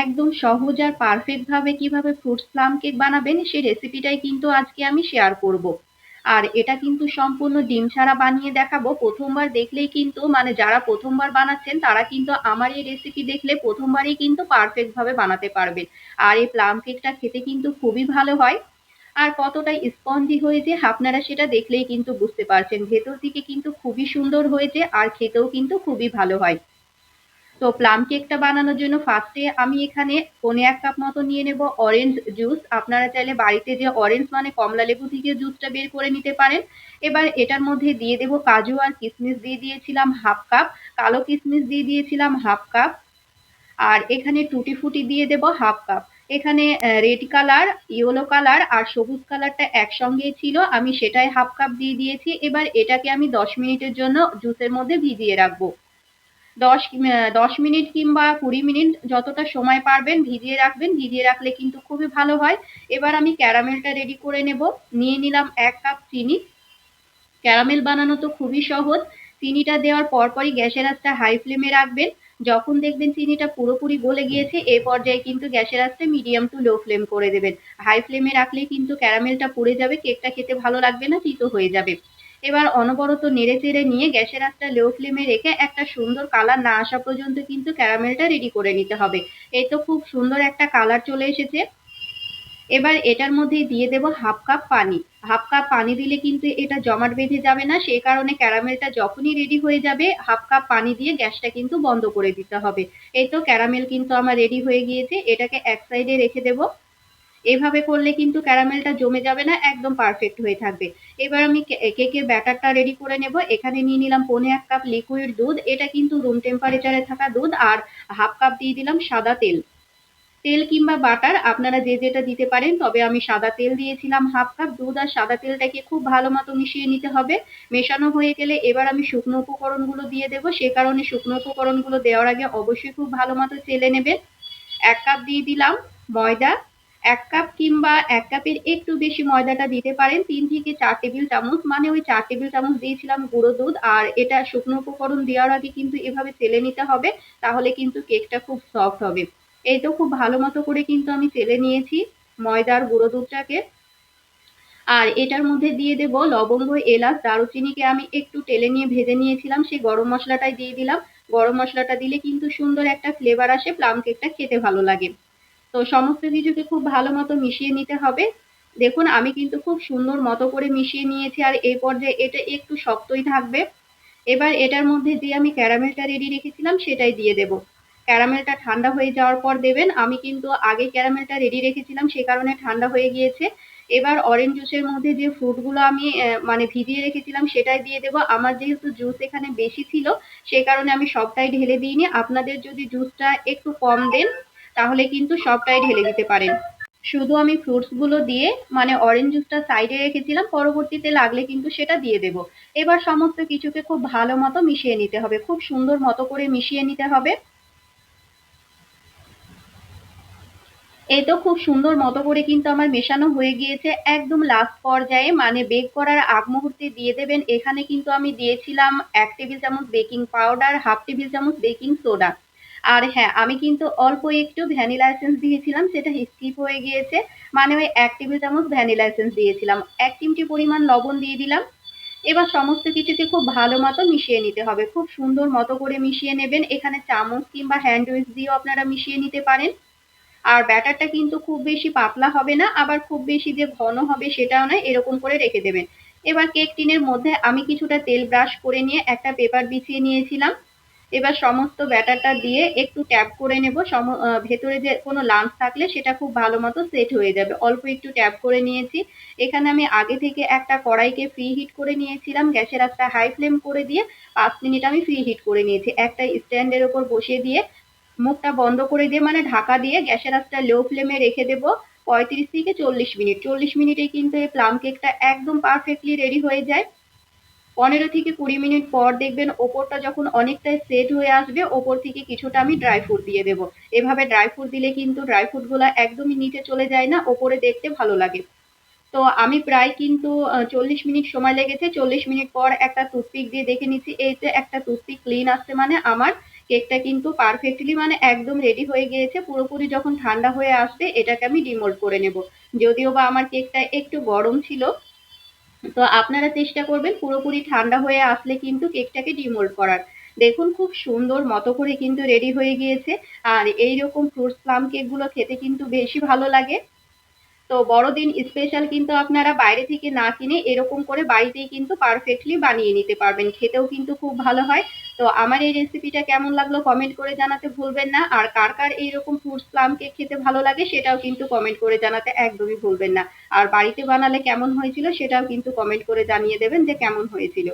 একদম সহজ আর পারফেক্ট ভাবে কিভাবে ফ্রুটস প্লাম কেক বানাবেন সেই রেসিপিটাই কিন্তু আজকে আমি শেয়ার করব। আর এটা কিন্তু সম্পূর্ণ ডিম ছাড়া বানিয়ে দেখাবো। প্রথমবার দেখলেই কিন্তু মানে যারা প্রথমবার বানাচ্ছেন তারা কিন্তু আমার এই রেসিপি দেখলে প্রথমবারই কিন্তু পারফেক্ট ভাবে বানাতে পারবেন। আর এই প্লাম কেকটা খেতে কিন্তু খুবই ভালো হয়। আর কতটা স্পঞ্জি হয়েছে আপনারা সেটা দেখলেই কিন্তু বুঝতে পারছেন। ভেতর দিকে কিন্তু খুবই সুন্দর হয়েছে আর খেতেও কিন্তু খুবই ভালো হয়। তো প্লাম কেকটা বানানোর জন্য ফার্স্টে আমি এখানে 1.5 কাপ মতো নিয়ে নেব অরেঞ্জ জুস। আপনারা চাইলে বাড়িতে যে অরেঞ্জ মানে কমলা লেবু থেকে জুসটা বের করে নিতে পারেন। এবার এটার মধ্যে দিয়ে দেব কাজু আর কিশমিশ দিয়ে দিয়েছিলাম 1/2 কাপ, কালো কিশমিশ দিয়ে দিয়েছিলাম 1/2 কাপ, আর এখানে টুটি ফুটি দিয়ে দেব 1/2 কাপ। এখানে রেড কালার, ইয়েলো কালার আর সবুজ কালারটা একসঙ্গেই ছিল, আমি সেটাই 1/2 কাপ দিয়ে দিয়েছি। এবার এটাকে আমি 10 মিনিটের জন্য জুসের মধ্যে ভিজিয়ে রাখবো। 10 মিনিট কিংবা 20 মিনিট যতটা সময় পারবেন ভিজিয়ে রাখবেন। ভিজিয়ে রাখলে কিন্তু খুবই ভালো হয়। এবার আমি ক্যারামেলটা রেডি করে নেব। নিয়ে নিলাম 1 কাপ চিনি। ক্যারামেল বানানো তো খুবই সহজ। চিনিটা দেওয়ার পরপরই গ্যাসের আঁচটা হাই ফ্লেমে রাখবেন। যখন দেখবেন চিনিটা পুরোপুরি গলে গিয়েছে এই পর্যায়ে কিন্তু গ্যাসের আঁচটা মিডিয়াম টু লো ফ্লেম করে দেবেন। হাই ফ্লেমে রাখলে কিন্তু ক্যারামেলটা পুড়ে যাবে, কেকটা খেতে ভালো লাগবে না, তিতো হয়ে যাবে। এবার অনবরত নেড়ে চেড়ে নিয়ে গ্যাসের আঁচটা লো ফ্লেমে রেখে একটা সুন্দর কালার না আসা পর্যন্ত কিন্তু ক্যারামেলটা রেডি করে নিতে হবে। এই তো খুব সুন্দর একটা কালার চলে এসেছে। এবার এটার মধ্যে দিয়ে দেব 1/2 কাপ পানি। 1/2 কাপ পানি দিলে কিন্তু এটা জমাট বেঁধে যাবে না, সেই কারণে ক্যারামেলটা যখনই রেডি হয়ে যাবে 1/2 কাপ পানি দিয়ে গ্যাসটা কিন্তু বন্ধ করে দিতে হবে। এই তো ক্যারামেল কিন্তু আমার রেডি হয়ে গিয়েছে, এটাকে এক সাইডে রেখে দেব। এভাবে করলে কিন্তু ক্যারামেলটা জমে যাবে না, একদম পারফেক্ট হয়ে থাকবে। এবার আমি কেকের ব্যাটারটা রেডি করে নেব। এখানে নিয়ে নিলাম 1/4 কাপ লিকুইড দুধ, এটা কিন্তু রুম টেম্পারেচারে থাকা দুধ, আর 1/2 কাপ দিয়ে দিলাম সাদা তেল। তেল কিংবা বাটার আপনারা যে যেটা দিতে পারেন, তবে আমি সাদা তেল দিয়েছিলাম 1/2 কাপ। দুধ আর সাদা তেলটাকে খুব ভালো মতো মিশিয়ে নিতে হবে। মেশানো হয়ে গেলে এবার আমি শুকনো উপকরণগুলো দিয়ে দেবো, সে কারণে শুকনো উপকরণগুলো দেওয়ার আগে অবশ্যই খুব ভালো মতো চেলে নেবেন। 1 কাপ দিয়ে দিলাম ময়দা। 1 কাপ কিংবা 1 কাপের একটু বেশি ময়দাটা দিতে পারেন। 3 থেকে 4 টেবিল চামচ, মানে ওই 4 টেবিল চামচ দিয়েছিলাম গুঁড়ো দুধ। আর এটা শুকনো উপকরণ দেওয়ার আগে কিন্তু এভাবে চেলে নিতে হবে, তাহলে কিন্তু কেকটা খুব সফট হবে। এই তো খুব ভালো মতো করে কিন্তু আমি চেলে নিয়েছি ময়দার গুঁড়ো দুধটাকে। আর এটার মধ্যে দিয়ে দেব লবঙ্গ, এলাচ, দারুচিনিকে আমি একটু টেলে নিয়ে ভেজে নিয়েছিলাম, সেই গরম মশলাটাই দিয়ে দিলাম। গরম মশলাটা দিলে কিন্তু সুন্দর একটা ফ্লেভার আসে, প্লাম কেকটা খেতে ভালো লাগে। তো সমস্ত কিছুকে খুব ভালো মতো মিশিয়ে নিতে হবে। দেখুন আমি কিন্তু খুব সুন্দর মতো করে মিশিয়ে নিয়েছি, আর এই পর্যায়ে এটা একটু শক্তই থাকবে। এবার এটার মধ্যে যে আমি ক্যারামেলটা রেডি রেখেছিলাম সেটাই দিয়ে দেব। ক্যারামেলটা ঠান্ডা হয়ে যাওয়ার পর দেবেন, আমি কিন্তু আগে ক্যারামেলটা রেডি রেখেছিলাম সে কারণে ঠান্ডা হয়ে গিয়েছে। এবার অরেঞ্জ জুসের মধ্যে যে ফ্রুটগুলো আমি মানে ভিজিয়ে রেখেছিলাম সেটাই দিয়ে দেব। আমার যেহেতু জুস এখানে বেশি ছিল সে কারণে আমি সবটাই ঢেলে দিইনি। আপনাদের যদি জুসটা একটু কম দেন তাহলে কিন্তু সবটাই ঢেলে দিতে পারেন। শুধু আমি ফ্রুটস গুলো দিয়ে মানে অরেঞ্জ জুসটা সাইডে রেখেছিলাম, পরবর্তীতে লাগলে কিন্তু সেটা দিয়ে দেব। এবার সমস্ত কিছুকে খুব ভালো মতো মিশিয়ে নিতে হবে, খুব সুন্দর মতো করে মিশিয়ে নিতে হবে। এই তো খুব সুন্দর মতো করে কিন্তু আমার মেশানো হয়ে গিয়েছে। একদম লাস্ট পর্যায়ে মানে বেক করার আগ মুহূর্তে দিয়ে দেবেন। এখানে কিন্তু আমি দিয়েছিলাম 1 টেবিল চামচ বেকিং পাউডার, 1/2 টেবিল চামচ বেকিং সোডা। আর হ্যাঁ, আমি কিন্তু অল্প একটু ভ্যানিলা এসেন্স দিয়েছিলাম, সেটা স্কিপ হয়ে গিয়েছে। মানে ওই 1 টেবিল চামচ ভ্যানিলা এসেন্স দিয়েছিলাম। 1 চিমটি পরিমাণ লবণ দিয়ে দিলাম। এবার সমস্ত কিছুকে খুব ভালো মতো মিশিয়ে নিতে হবে, খুব সুন্দর মতো করে মিশিয়ে নেবেন। এখানে চামচ কিংবা হ্যান্ড উইক্স দিয়েও আপনারা মিশিয়ে নিতে পারেন। আর ব্যাটারটা কিন্তু খুব বেশি পাতলা হবে না, আবার খুব বেশি যে ঘন হবে সেটাও নয়, এরকম করে রেখে দেবেন। এবার কেক টিনের মধ্যে আমি কিছুটা তেল ব্রাশ করে নিয়ে একটা পেপার বিছিয়ে নিয়েছিলাম। এবার সমস্ত ব্যাটারটা দিয়ে একটু ট্যাপ করে নেব। ভেতরে যে কোনো লাম্পস থাকলে সেটা খুব ভালো মতো সেট হয়ে যাবে। অল্প একটু ট্যাপ করে নিয়েছি। এখানে আমি আগে থেকে একটা কড়াইকে ফ্রি হিট করে নিয়েছিলাম, গ্যাসের আঁচটা হাই ফ্লেম করে দিয়ে 5 মিনিট আমি ফ্রি হিট করে নিয়েছি। একটা স্ট্যান্ডের ওপর বসিয়ে দিয়ে মুখটা বন্ধ করে দিয়ে মানে ঢাকা দিয়ে গ্যাসের আঁচটা লো ফ্লেমে রেখে দেব 35 থেকে 40 মিনিট। 40 মিনিটে কিন্তু এই প্লাম কেকটা একদম পারফেক্টলি রেডি হয়ে যায়। 15 থেকে 20 মিনিট পর দেখবেন ওপরটা যখন অনেকটাই সেট হয়ে আসবে, ওপর থেকে কিছুটা আমি ড্রাই ফ্রুট দিয়ে দেবো। এভাবে ড্রাই ফ্রুট দিলে কিন্তু ড্রাই ফ্রুটগুলো একদমই নিচে চলে যায় না, ওপরে দেখতে ভালো লাগে। তো আমি প্রায় কিন্তু 40 মিনিট সময় লেগেছে। 40 মিনিট পর একটা টুথপিক দিয়ে দেখে নিচ্ছি, এই যে একটা টুথপিক ক্লিন আসছে, মানে আমার কেকটা কিন্তু পারফেক্টলি মানে একদম রেডি হয়ে গিয়েছে। পুরোপুরি যখন ঠান্ডা হয়ে আসবে এটাকে আমি ডিমোল্ড করে নেব। যদিও বা আমার কেকটা একটু গরম ছিল, তো আপনারা চেষ্টা করবেন পুরোপুরি ঠান্ডা হয়ে আসলে কিন্তু কেকটাকে ডিমোল্ড করার। দেখুন খুব সুন্দর মতো করে কিন্তু রেডি হয়ে গিয়েছে। আর এইরকম ফ্রুটস প্লাম কেকগুলো খেতে কিন্তু বেশি ভালো লাগে। তো বড়দিন স্পেশাল কিন্তু আপনারা বাইরে থেকে না কিনে এরকম করে বাড়িতেই কিন্তু পারফেক্টলি বানিয়ে নিতে পারবেন, খেতেও কিন্তু খুব ভালো হয়। তো আমার এই রেসিপিটা কেমন লাগলো কমেন্ট করে জানাতে ভুলবেন না। আর কার কার এইরকম ফ্রুটস প্লাম কেক খেতে ভালো লাগে সেটাও কিন্তু কমেন্ট করে জানাতে একদমই ভুলবেন না। আর বাড়িতে বানালে কেমন হয়েছিল সেটাও কিন্তু কমেন্ট করে জানিয়ে দেবেন যে কেমন হয়েছিল।